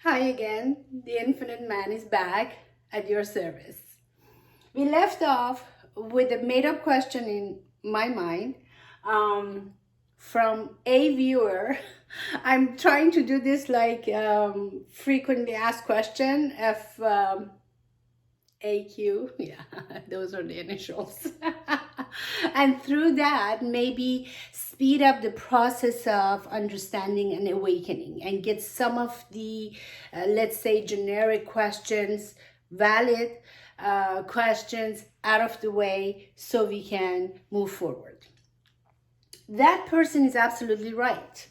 Hi again, the Infinite Man is back at your service. We left off with a made up question in my mind um, from a viewer. I'm trying to do this like frequently asked question, AQ, yeah, those are the initials. And through that, maybe speed up the process of understanding and awakening and get some of the, let's say, generic questions, valid questions out of the way so we can move forward. That person is absolutely right.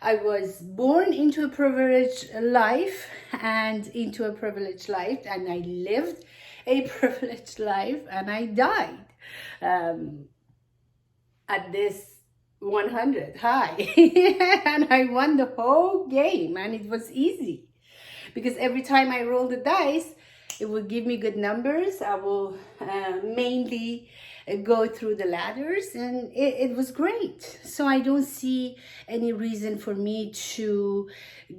I was born into a privileged life and I lived a privileged life, and I died at this 100 high. And I won the whole game, and it was easy because every time I rolled the dice, it would give me good numbers. I will mainly go through the ladders, and it was great. So I don't see any reason for me to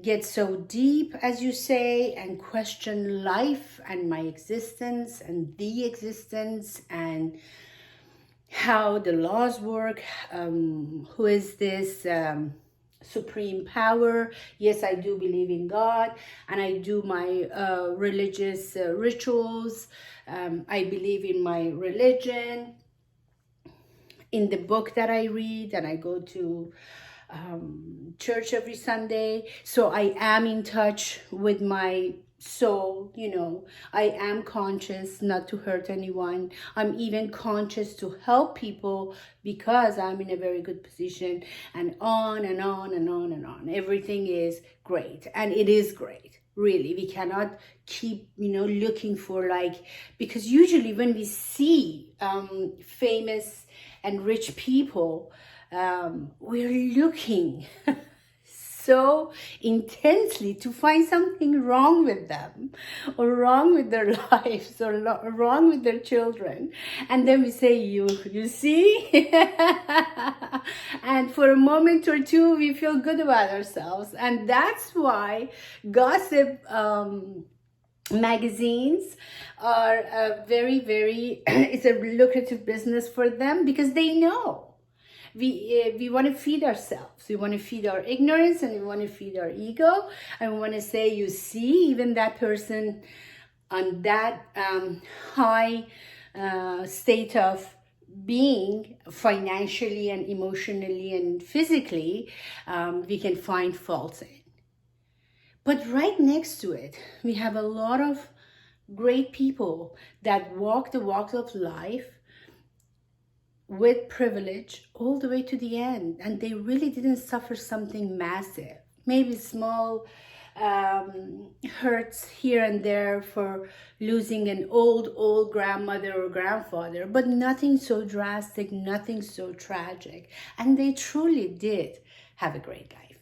get so deep, as you say, and question life and my existence and the existence and how the laws work. Who is this supreme power? Yes, I do believe in God, and I do my religious rituals. I believe in my religion, in the book that I read, and I go to church every Sunday. So I am in touch with my soul. I am conscious not to hurt anyone. I'm even conscious to help people because I'm in a very good position, and on and on and on and on. Everything is great, and it is great. Really, we cannot keep looking for, like, because usually when we see famous and rich people, we're looking so intensely to find something wrong with them, or wrong with their lives, or wrong with their children, and then we say, you see. And for a moment or two we feel good about ourselves, and that's why gossip magazines are very it's a lucrative business for them, because they know we want to feed ourselves. We want to feed our ignorance, and we want to feed our ego, and we want to say, you see, even that person on that high state of being, financially and emotionally and physically, we can find faults in. But right next to it, we have a lot of great people that walk the walk of life with privilege all the way to the end, and they really didn't suffer something massive. Maybe small hurts here and there for losing an old grandmother or grandfather, but nothing so drastic, nothing so tragic, and they truly did have a great life.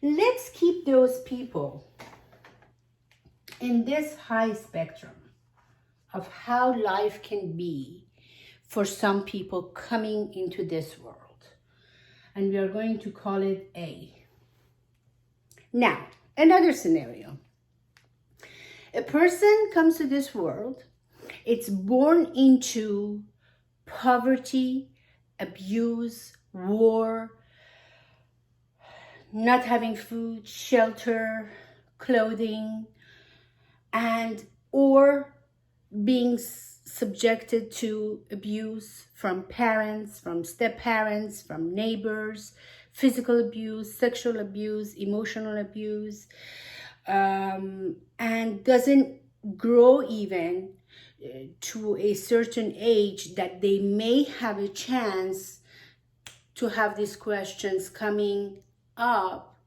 Let's keep those people in this high spectrum of how life can be for some people coming into this world. And we are going to call it A. Now, another scenario. A person comes to this world, it's born into poverty, abuse, war, not having food, shelter, clothing, and or being subjected to abuse from parents, from step-parents, from neighbors, physical abuse, sexual abuse, emotional abuse, and doesn't grow even to a certain age that they may have a chance to have these questions coming up,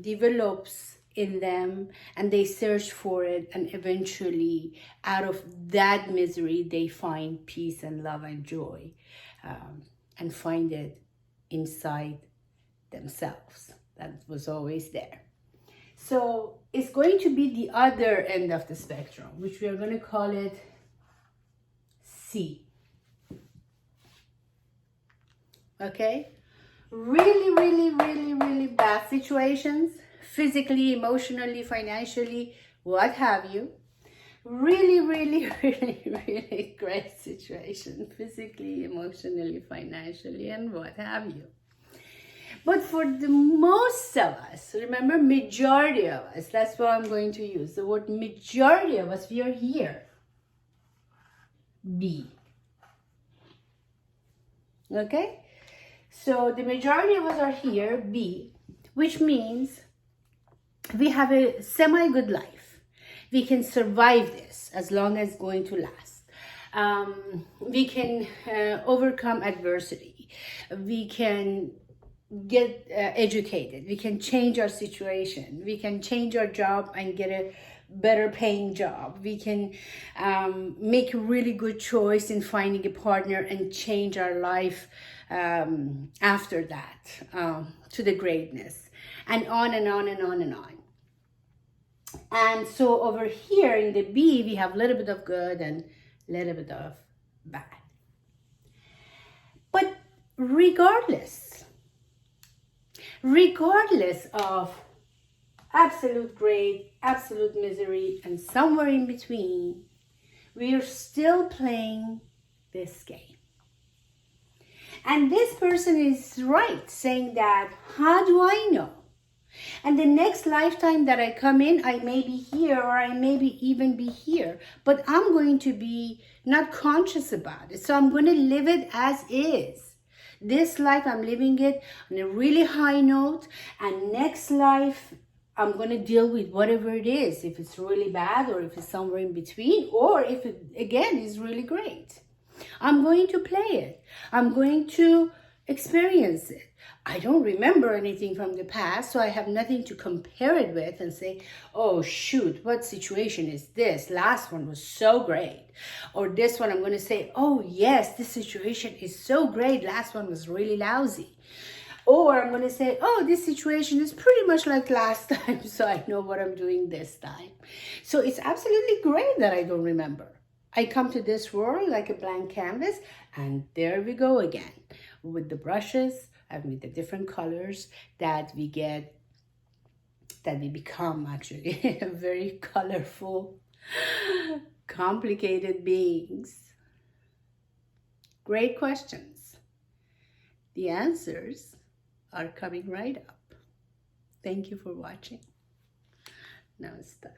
develops in them, and they search for it, and eventually out of that misery they find peace and love and joy, and find it inside themselves. That was always there. So it's going to be the other end of the spectrum, which we are going to call it C. Okay? Really bad situations, physically, emotionally, financially, what have you. Really, really, really, really great situation, physically, emotionally, financially, and what have you. But for the most of us, remember, majority of us, that's what I'm going to use. The word majority of us, we are here. B. Okay? So the majority of us are here, B, which means we have a semi-good life. We can survive this as long as it's going to last. We can overcome adversity. We can get educated. We can change our situation. We can change our job and get a better paying job. We can make a really good choice in finding a partner and change our life after that to the greatness, and on and on and on and on. And so over here in the B, we have a little bit of good and a little bit of bad. But regardless of absolute great, absolute misery, and somewhere in between, we are still playing this game. And this person is right, saying that, how do I know? And the next lifetime that I come in, I may be here, or I may even be here, but I'm going to be not conscious about it. So I'm going to live it as is. This life, I'm living it on a really high note, and next life, I'm going to deal with whatever it is, if it's really bad, or if it's somewhere in between, or if it, again, is really great. I'm going to play it. I'm going to experience it. I don't remember anything from the past, so I have nothing to compare it with and say, oh, shoot, what situation is this? Last one was so great. Or this one, I'm going to say, oh, yes, this situation is so great. Last one was really lousy. Or I'm going to say, oh, this situation is pretty much like last time, so I know what I'm doing this time. So it's absolutely great that I don't remember. I come to this world like a blank canvas, and there we go again with the brushes and with the different colors that we get, that we become actually very colorful, complicated beings. Great questions. The answers are coming right up. Thank you for watching. Namaste.